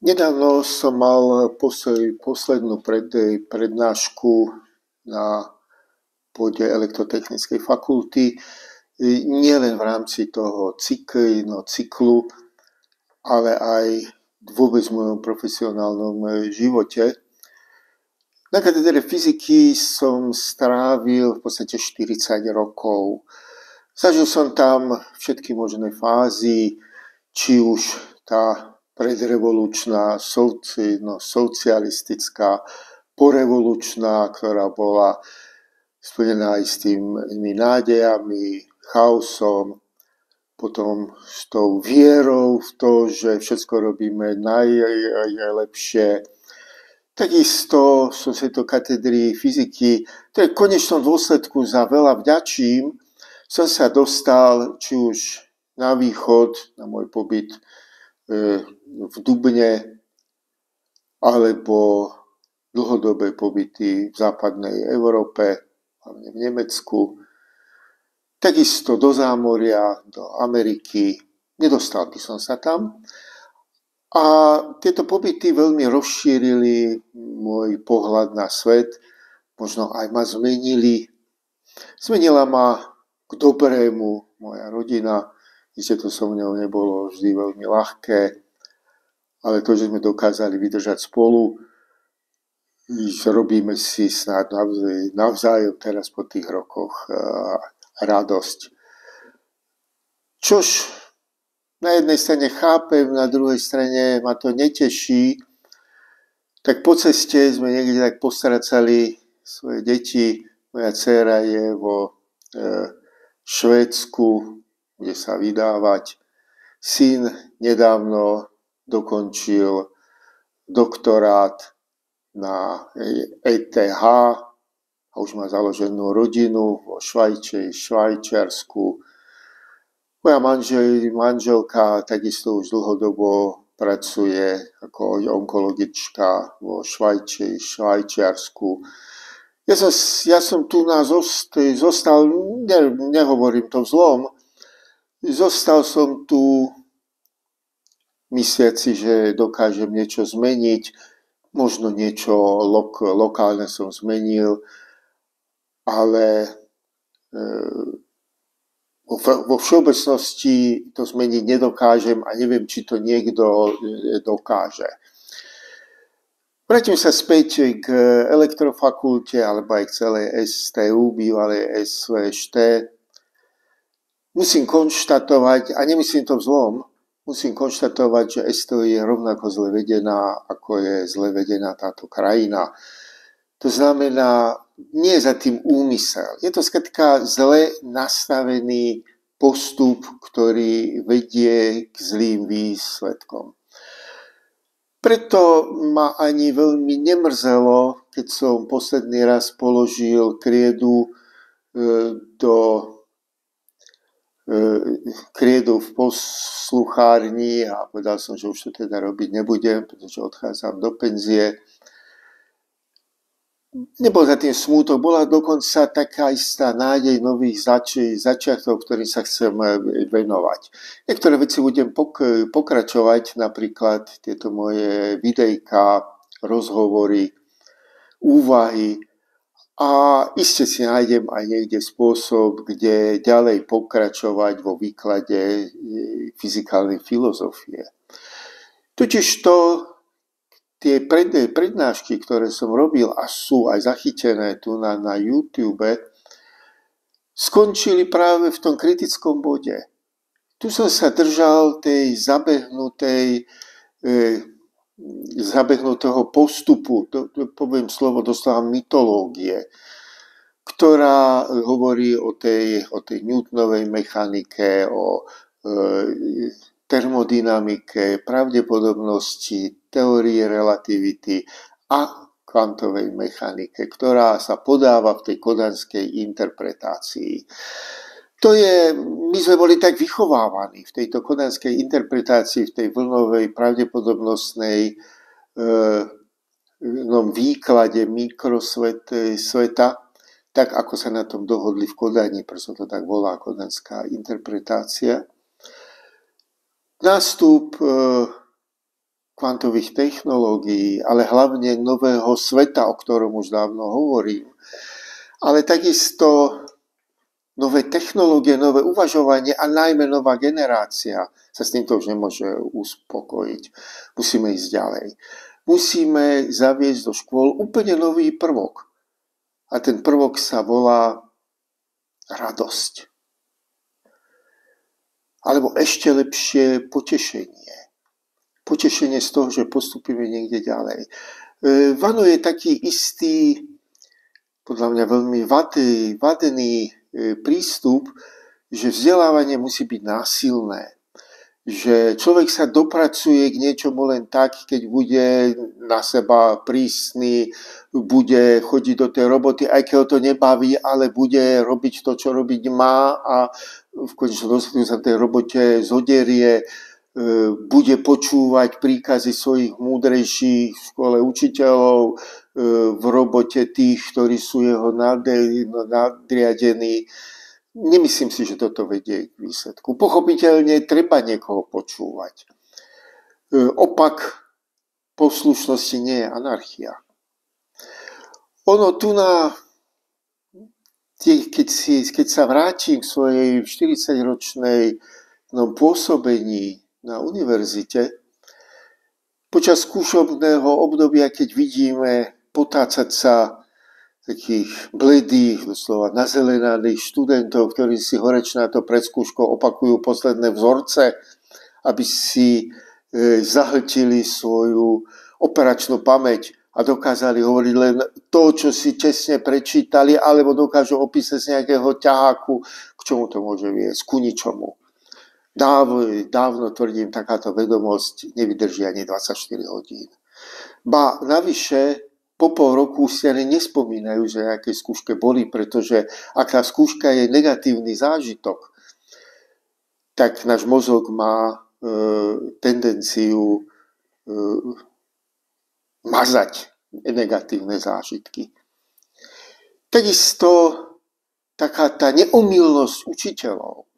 Nedávno som mal poslednú prednášku na pôde elektrotechnickej fakulty, nielen v rámci toho cyklu, ale aj vôbec v mojom profesionálnom živote. Na katedre fyziky som strávil v podstate 40 rokov. Zažil som tam všetky možné fázy, či už tá predrevolučná, socialistická, porevolučná, ktorá bola splnená aj s tými nádejami, chaosom, potom s tou vierou v to, že všetko robíme najlepšie. Takisto som sa do katedry fyziky, to je v konečnom dôsledku za veľa vďačím, som sa dostal či už na východ, na môj pobyt v Dubne, alebo dlhodobé pobyty v západnej Európe, hlavne v Nemecku, takisto do zámoria, do Ameriky. Nedostal by som sa tam. A tieto pobyty veľmi rozšírili môj pohľad na svet, možno aj ma zmenili. Zmenila ma k dobrému moja rodina, isté to so mnou nebolo vždy veľmi ľahké, ale to, že sme dokázali vydržať spolu, robíme si snad navzájom teraz po tých rokoch radosť. Čož na jednej strane chápem, na druhej strane ma to neteší, tak po ceste sme niekde tak postracali svoje deti. Moja dcéra je vo Švédsku, bude sa vydávať. Syn nedávno dokončil doktorát na ETH a už má založenú rodinu vo Švajčiarsku. Moja manželka takisto už dlhodobo pracuje ako onkologička vo Švajčiarsku. Ja som tu zostal, nehovorím to vzlom, zostal som tu mysliac si, že dokážem niečo zmeniť, možno niečo lokálne som zmenil, ale vo všeobecnosti to zmeniť nedokážem a neviem, či to niekto dokáže. Vrátim sa späť k elektrofakulte alebo aj k celej STU, bývalej SVŠT. Musím konštatovať, a nemyslím to vzlom, musím konštatovať, že STU je rovnako zle vedená, ako je zle vedená táto krajina. To znamená, nie je za tým úmysel. Je to skrátka zle nastavený postup, ktorý vedie k zlým výsledkom. Preto ma ani veľmi nemrzelo, keď som posledný raz položil kriedu v posluchárni a povedal som, že už to teda robiť nebudem, pretože odchádzam do penzie. Nebol za tým smútok, bola dokonca taká istá nádej nových začiatkov, ktorým sa chcem venovať. Niektoré veci budem pokračovať, napríklad tieto moje videjka, rozhovory, úvahy a iste si nájdem aj niekde spôsob, kde ďalej pokračovať vo výklade fyzikálnej filozofie. Totižto tie prednášky, ktoré som robil a sú aj zachytené tu na YouTube, skončili práve v tom kritickom bode. Tu som sa držal tej zabehnutého postupu, poviem slovo doslova mytológie, ktorá hovorí o tej Newtonovej mechanike, o termodynamike, pravdepodobnosti, teórie relativity a kvantovej mechanike, ktorá sa podáva v tej kodanskej interpretácii. My sme boli tak vychovávaní v tejto kodanskej interpretácii, v tej vlnovej pravdepodobnostnej výklade mikrosveta, tak ako sa na tom dohodli v Kodani, preto to tak volá kodanská interpretácia. Nástup kvantových technológií, ale hlavne nového sveta, o ktorom už dávno hovorím. Ale takisto nové technológie, nové uvažovanie a najmä nová generácia sa s týmto už nemôže uspokojiť. Musíme ísť ďalej. Musíme zaviesť do škôl úplne nový prvok. A ten prvok sa volá radosť. Alebo ešte lepšie potešenie. Potešenie z toho, že postupíme niekde ďalej. Vanuje taký istý, podľa mňa veľmi vadný prístup, že vzdelávanie musí byť násilné. Že človek sa dopracuje k niečomu len tak, keď bude na seba prísny, bude chodiť do tej roboty, aj keď ho to nebaví, ale bude robiť to, čo robiť má a v konečnom dôsledku sa v tej robote zoderie, bude počúvať príkazy svojich múdrejších v škole učiteľov, v robote tých, ktorí sú jeho nadriadení. Nemyslím si, že toto vedie k výsledku. Pochopiteľne treba niekoho počúvať. Opak poslušnosti nie je anarchia. Ono tu keď sa vrátim k svojej 40-ročnej pôsobení na univerzite, počas skúšobného obdobia, keď vidíme potácať sa takých bledých, doslova nazelenaných študentov, ktorí si horečnato pred skúškou opakujú posledné vzorce, aby si zahltili svoju operačnú pamäť a dokázali hovoriť len to, čo si čestne prečítali, alebo dokážu opísať z nejakého ťaháku, k čomu to môže viesť, ku ničomu. Dávno tvrdím, takáto vedomosť nevydrží ani 24 hodín. Ba navyše, po pol roku si ani nespomínajú, že aké skúške boli, pretože ak tá skúška je negatívny zážitok, tak náš mozog má tendenciu mazať negatívne zážitky. Takisto taká tá neomylnosť učiteľov.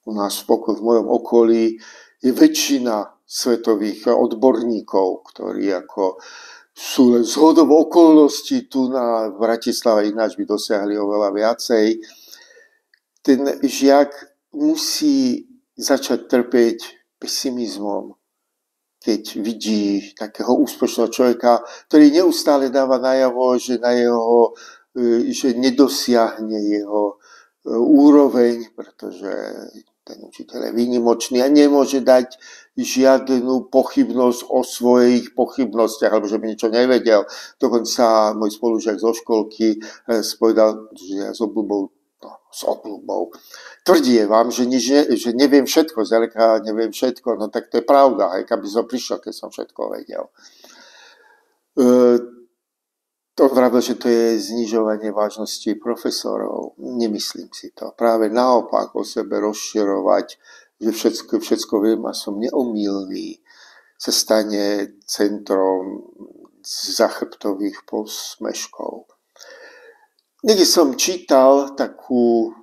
U nás v mojom okolí je väčšina svetových odborníkov, ktorí sú len zhodou okolností tu na Bratislave, ináč by dosiahli oveľa viacej. Ten žiak musí začať trpieť pesimizmom, keď vidí takého úspešného človeka, ktorý neustále dáva najavo, že nedosiahne jeho úroveň, pretože ten učiteľ je výnimočný a nemôže dať žiadnu pochybnosť o svojich pochybnostiach, alebo že by niečo nevedel. Dokonca môj spolužiak zo školky povedal, že ja s obľubou tvrdí vám, že neviem všetko, zďaleka neviem všetko, no tak to je pravda, aj keby som prišiel, keď som všetko vedel. To vravil, že to je znižovanie vážnosti profesorov. Nemyslím si to. Práve naopak o sebe rozširovať, že všetko viem a som neomylný, sa stane centrom zachrbtových posmeškov. Niekde som čítal takú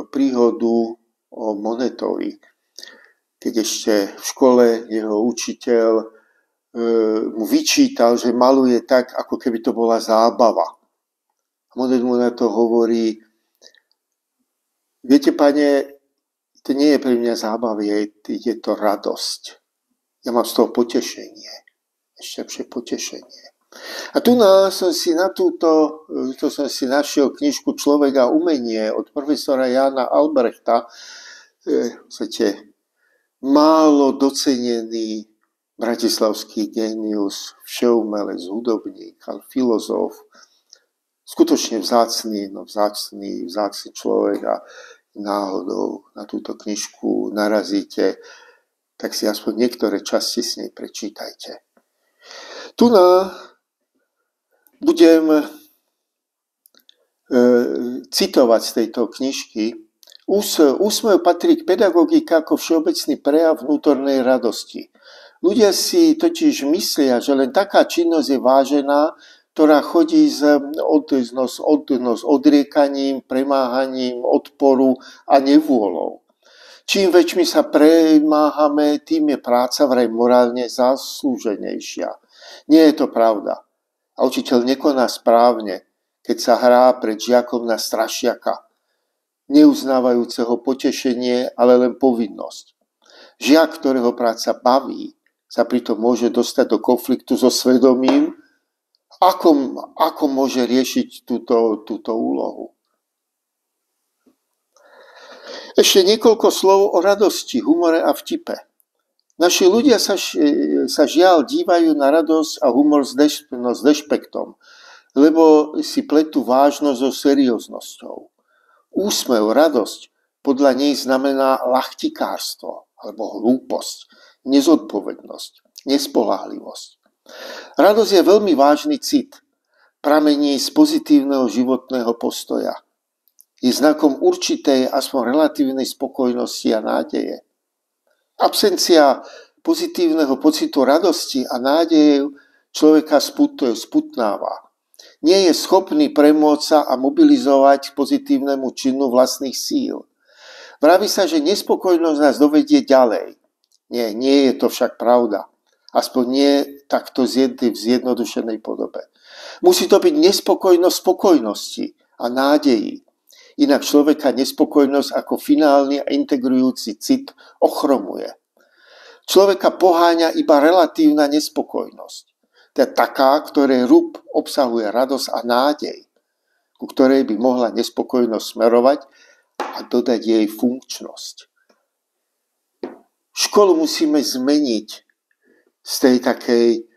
príhodu o Monetovi, keď ešte v škole jeho učiteľ mu vyčítal, že maluje tak, ako keby to bola zábava. Monet mu na to hovorí: viete, pane, to nie je pre mňa zábava, je to radosť. Ja mám z toho potešenie. Ešte lepšie potešenie. A tu som si našiel knižku Človek a umenie od profesora Jána Albrechta, v podstate málo docenený bratislavský génius, všeumelec, hudobník, filozof, skutočne vzácny človek a náhodou na túto knižku narazíte, tak si aspoň niektoré časti s nej prečítajte. Tu budem citovať z tejto knižky. Úsmev patrí k pedagogike ako všeobecný prejav vnútornej radosti. Ľudia si totiž myslia, že len taká činnosť je vážená, ktorá chodí s odriekaním, premáhaním, odporu a nevôľou. Čím väčšmi sa premáhame, tým je práca vraj morálne zaslúženejšia. Nie je to pravda. A učiteľ nekoná správne, keď sa hrá pred žiakom na strašiaka, neuznávajúceho potešenie, ale len povinnosť. Žiak, ktorého práca baví, sa pritom môže dostať do konfliktu so svedomím, ako môže riešiť túto úlohu. Ešte niekoľko slov o radosti, humore a vtipe. Naši ľudia sa žiaľ dívajú na radosť a humor s dešpektom, lebo si pletú vážnosť so serióznosťou. Úsmev, radosť podľa nej znamená ľachtikárstvo alebo hlúposť, nezodpovednosť, nespoľahlivosť. Radosť je veľmi vážny cit, pramení z pozitívneho životného postoja. Je znakom určitej, aspoň relatívnej spokojnosti a nádeje. Absencia pozitívneho pocitu radosti a nádeje človeka sputnáva. Nie je schopný premôcť sa a mobilizovať k pozitívnemu činu vlastných síl. Vraví sa, že nespokojnosť nás dovedie ďalej. Nie je to však pravda. Aspoň nie takto v zjednodušenej podobe. Musí to byť nespokojnosť spokojnosti a nádeji. Inak človeka nespokojnosť ako finálny a integrujúci cit ochromuje. Človeka poháňa iba relatívna nespokojnosť. To je taká, ktorej rúb obsahuje radosť a nádej, ku ktorej by mohla nespokojnosť smerovať a dodať jej funkčnosť. Školu musíme zmeniť z tej takej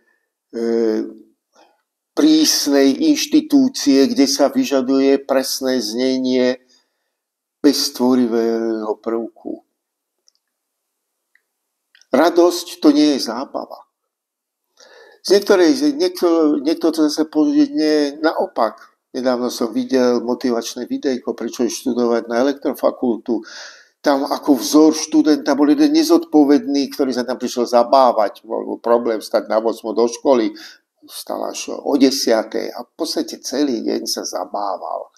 prísnej inštitúcie, kde sa vyžaduje presné znenie bez tvorivého prvku. Radosť to nie je zábava. Niekto to zase povedie naopak. Nedávno som videl motivačné videjko, prečo študovať na elektrofakultu. Tam ako vzor študenta bol jeden nezodpovedný, ktorý sa tam prišiel zabávať. Bol problém stať na 8 do školy. Vstal až o 10. a v podstate celý deň sa zabával.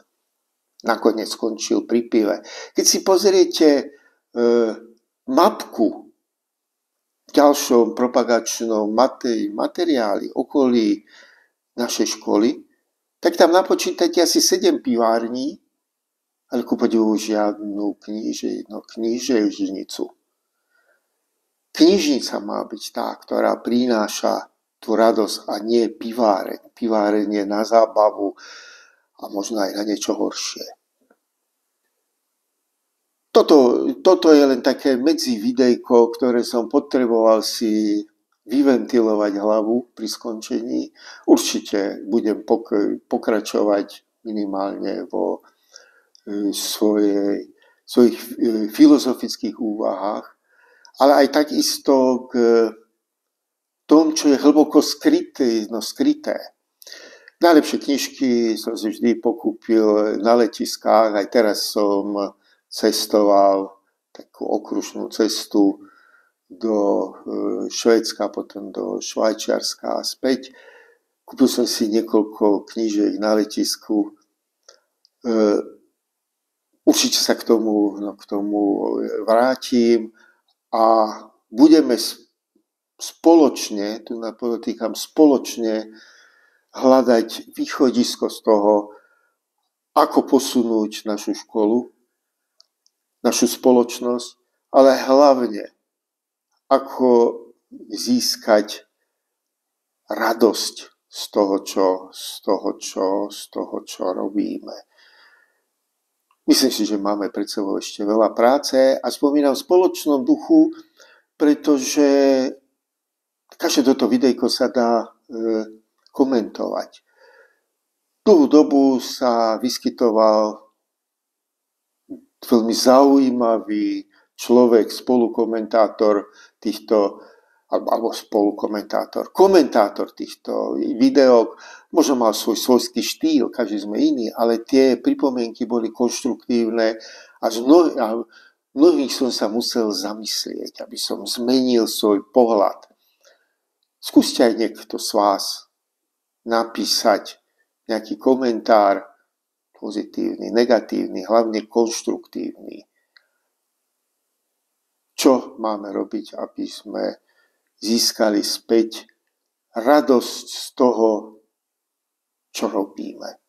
Nakoniec skončil pri pive. Keď si pozriete mapku v ďalšom propagačnom materiáli okolí našej školy, tak tam napočítate asi 7 pivární, ale ku podivu žiadnu knížežnicu. Knižnica má byť tá, ktorá prináša tú radosť a nie piváreň. Piváreň je na zábavu a možno aj na niečo horšie. Toto je len také medzividejko, ktoré som potreboval si vyventilovať hlavu pri skončení. Určite budem pokračovať minimálne vo svojich filozofických úvahách, ale aj takisto k tom, čo je hlboko skryté. Najlepšie knižky som si vždy pokúpil na letiskách, aj teraz som cestoval takú okružnú cestu do Švédska, potom do Švajčiarska a späť. Kúpil som si niekoľko knížiek na letisku. Určite sa k tomu vrátim a budeme spoločne, tu podotýkam, spoločne hľadať východisko z toho, ako posunúť našu školu, našu spoločnosť, ale hlavne ako získať radosť z toho, čo robíme. Myslím si, že máme pred sebou ešte veľa práce a spomínam v spoločnom duchu, pretože každé toto videjko sa dá komentovať. Dlhú dobu sa vyskytoval veľmi zaujímavý človek, spolukomentátor týchto, komentátor týchto videok. Možno mal svoj svojský štýl, každý sme iný, ale tie pripomienky boli konštruktívne a mnohých som sa musel zamyslieť, aby som zmenil svoj pohľad. Skúste aj niekto z vás napísať nejaký komentár, pozitívny, negatívny, hlavne konštruktívny. čo máme robiť, aby sme získali späť radosť z toho, čo robíme.